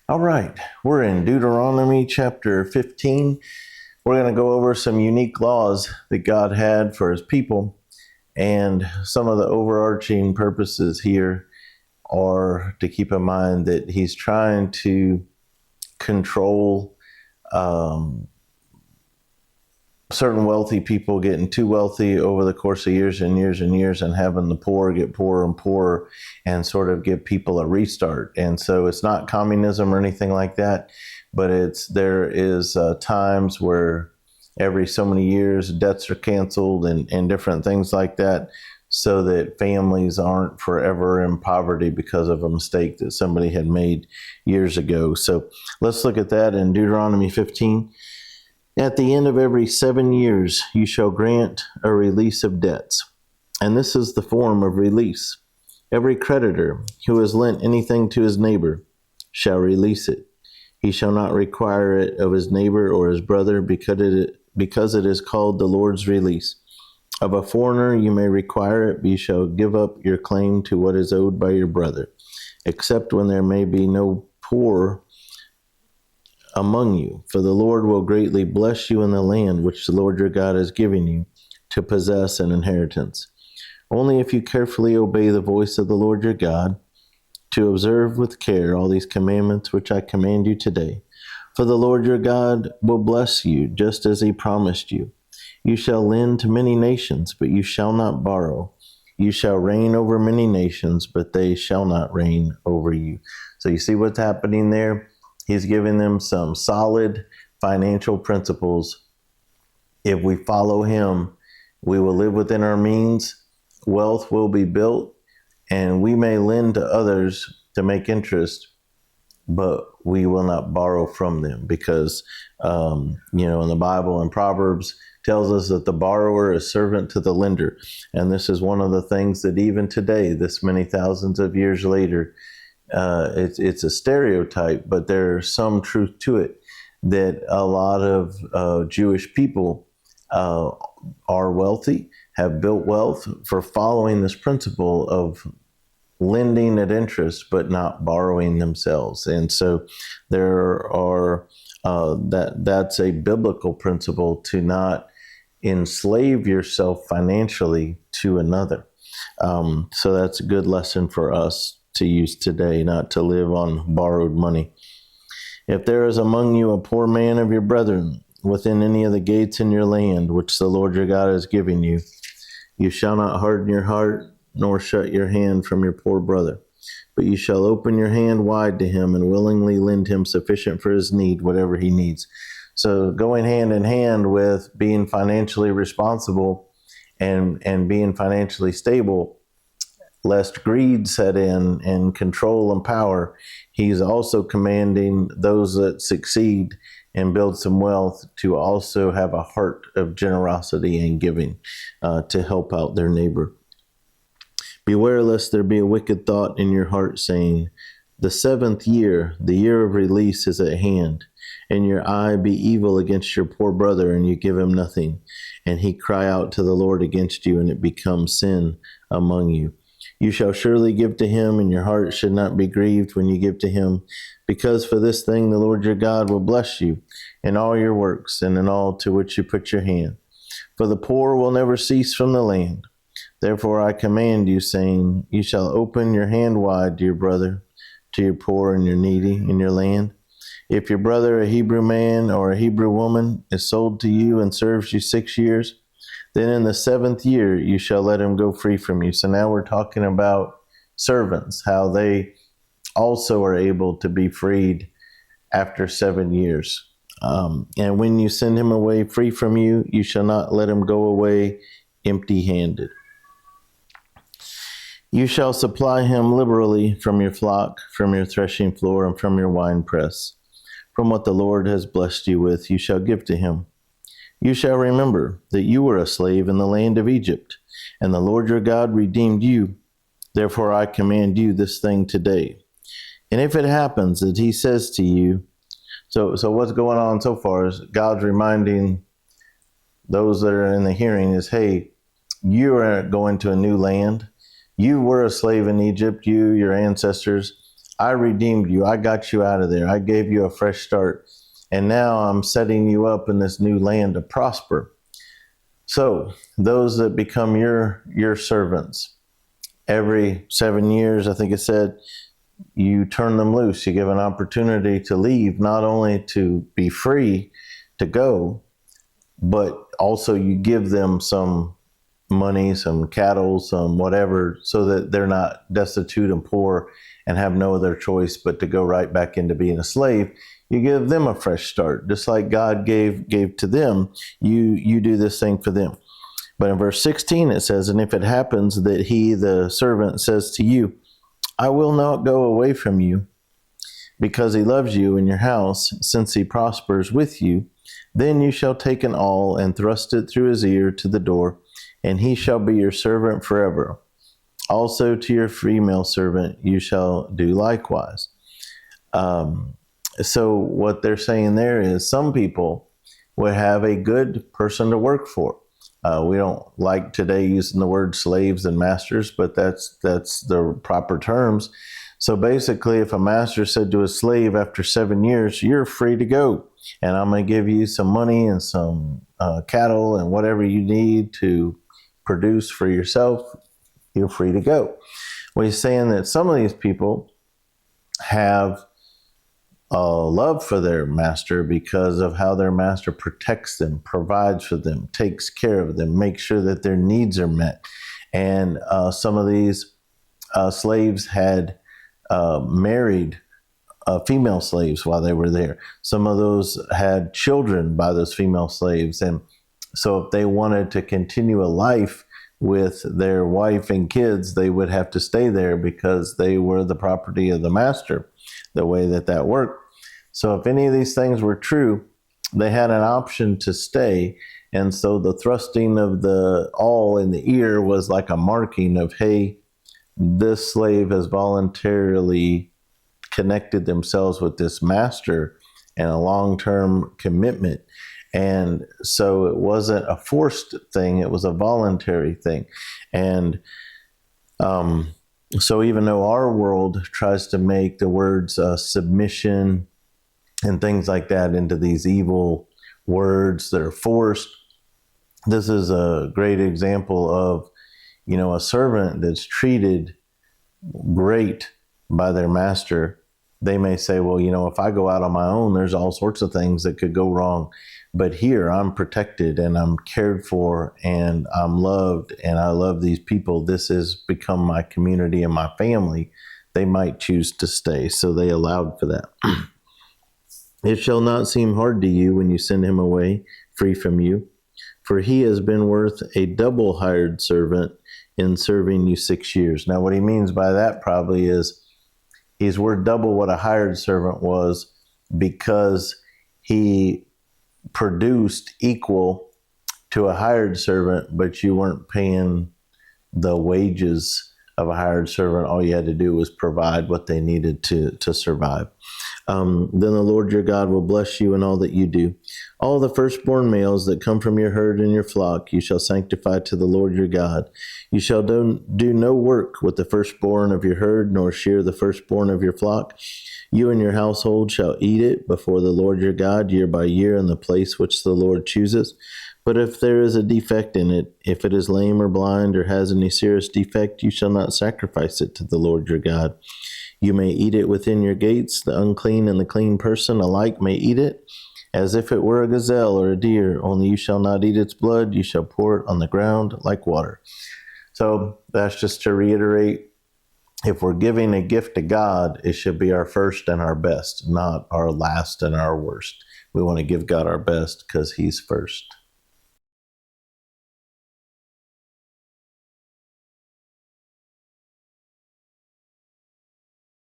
All right, we're in Deuteronomy chapter 15. We're going to go over some unique laws that God had for his people, and some of the overarching purposes here are to keep in mind that he's trying to control certain wealthy people getting too wealthy over the course of years and years and years, and having the poor get poorer and poorer, and sort of give people a restart. And so it's not communism or anything like that, but there is times where every so many years debts are canceled and different things like that, so that families aren't forever in poverty because of a mistake that somebody had made years ago. So let's look at that in Deuteronomy 15. At the end of every 7 years, you shall grant a release of debts. And this is the form of release. Every creditor who has lent anything to his neighbor shall release it. He shall not require it of his neighbor or his brother, because it is called the Lord's release. Of a foreigner you may require it, but you shall give up your claim to what is owed by your brother, except when there may be no poor among you. For the Lord will greatly bless you in the land which the Lord your God has given you to possess an inheritance. Only if you carefully obey the voice of the Lord your God, to observe with care all these commandments which I command you today. For the Lord your God will bless you, just as he promised you. You shall lend to many nations, but you shall not borrow. You shall reign over many nations, but they shall not reign over you. So you see what's happening there? He's giving them some solid financial principles. If we follow him, we will live within our means, wealth will be built, and we may lend to others to make interest, but we will not borrow from them, because, in the Bible, in Proverbs, tells us that the borrower is servant to the lender. And this is one of the things that even today, this many thousands of years later, it's a stereotype, but there's some truth to it, that a lot of Jewish people are wealthy, have built wealth for following this principle of lending at interest, but not borrowing themselves. And so there are that's a biblical principle, to not enslave yourself financially to another. So that's a good lesson for us to use today, not to live on borrowed money. If there is among you a poor man of your brethren within any of the gates in your land, which the Lord your God has given you, you shall not harden your heart, nor shut your hand from your poor brother, but you shall open your hand wide to him and willingly lend him sufficient for his need, whatever he needs. So going hand in hand with being financially responsible and being financially stable, lest greed set in and control and power, he's also commanding those that succeed and build some wealth to also have a heart of generosity and giving to help out their neighbor. Beware lest there be a wicked thought in your heart, saying, the 7th year, the year of release, is at hand, and your eye be evil against your poor brother, and you give him nothing, and he cry out to the Lord against you, and it becomes sin among you. You shall surely give to him, and your heart should not be grieved when you give to him, because for this thing the Lord your God will bless you in all your works and in all to which you put your hand. For the poor will never cease from the land. Therefore I command you, saying, you shall open your hand wide to your brother, to your poor and your needy in your land. If your brother, a Hebrew man or a Hebrew woman, is sold to you and serves you 6 years, then in the 7th year you shall let him go free from you. So now we're talking about servants, how they also are able to be freed after 7 years. And when you send him away free from you, you shall not let him go away empty-handed. You shall supply him liberally from your flock, from your threshing floor, and from your winepress. From what the Lord has blessed you with, you shall give to him. You shall remember that you were a slave in the land of Egypt, and the Lord your God redeemed you. Therefore I command you this thing today. And if it happens that he says to you, so what's going on so far is God's reminding those that are in the hearing is, hey, you are going to a new land. You were a slave in Egypt, you, your ancestors. I redeemed you. I got you out of there. I gave you a fresh start. And now I'm setting you up in this new land to prosper. So those that become your servants, every 7 years, I think it said, you turn them loose. You give an opportunity to leave, not only to be free to go, but also you give them some money, some cattle, some whatever, so that they're not destitute and poor and have no other choice but to go right back into being a slave. You give them a fresh start, just like God gave to them. You do this thing for them. But in verse 16 it says, and if it happens that he, the servant, says to you, I will not go away from you, because he loves you in your house, since he prospers with you, then you shall take an awl and thrust it through his ear to the door, and he shall be your servant forever. Also to your female servant you shall do likewise. So what they're saying there is some people would have a good person to work for. We don't like today using the word slaves and masters, but that's the proper terms. So basically, if a master said to a slave after 7 years, you're free to go, and I'm going to give you some money and some cattle and whatever you need to produce for yourself, you're free to go. Well, he's saying that some of these people have a love for their master because of how their master protects them, provides for them, takes care of them, makes sure that their needs are met. And some of these slaves had married female slaves while they were there. Some of those had children by those female slaves. And so if they wanted to continue a life with their wife and kids, they would have to stay there because they were the property of the master, the way that worked. So if any of these things were true, they had an option to stay. And so the thrusting of the awl in the ear was like a marking of, hey, this slave has voluntarily connected themselves with this master and a long-term commitment. And so it wasn't a forced thing, it was a voluntary thing. And so even though our world tries to make the words submission and things like that into these evil words that are forced, this is a great example of, a servant that's treated great by their master. They may say, well, if I go out on my own, there's all sorts of things that could go wrong. But here I'm protected and I'm cared for and I'm loved and I love these people. This has become my community and my family. They might choose to stay. So they allowed for that. It shall not seem hard to you when you send him away free from you, for he has been worth a double hired servant in serving you 6 years. Now, what he means by that probably is he's worth double what a hired servant was because he produced equal to a hired servant, but you weren't paying the wages of a hired servant. All you had to do was provide what they needed to survive. Then the Lord your God will bless you in all that you do. All the firstborn males that come from your herd and your flock you shall sanctify to the Lord your God. You shall do no work with the firstborn of your herd, nor shear the firstborn of your flock. You and your household shall eat it before the Lord your God year by year in the place which the Lord chooses. But if there is a defect in it, if it is lame or blind or has any serious defect, you shall not sacrifice it to the Lord your God. You may eat it within your gates. The unclean and the clean person alike may eat it, as if it were a gazelle or a deer. Only you shall not eat its blood. You shall pour it on the ground like water. So that's just to reiterate, if we're giving a gift to God, it should be our first and our best, not our last and our worst. We want to give God our best because he's first.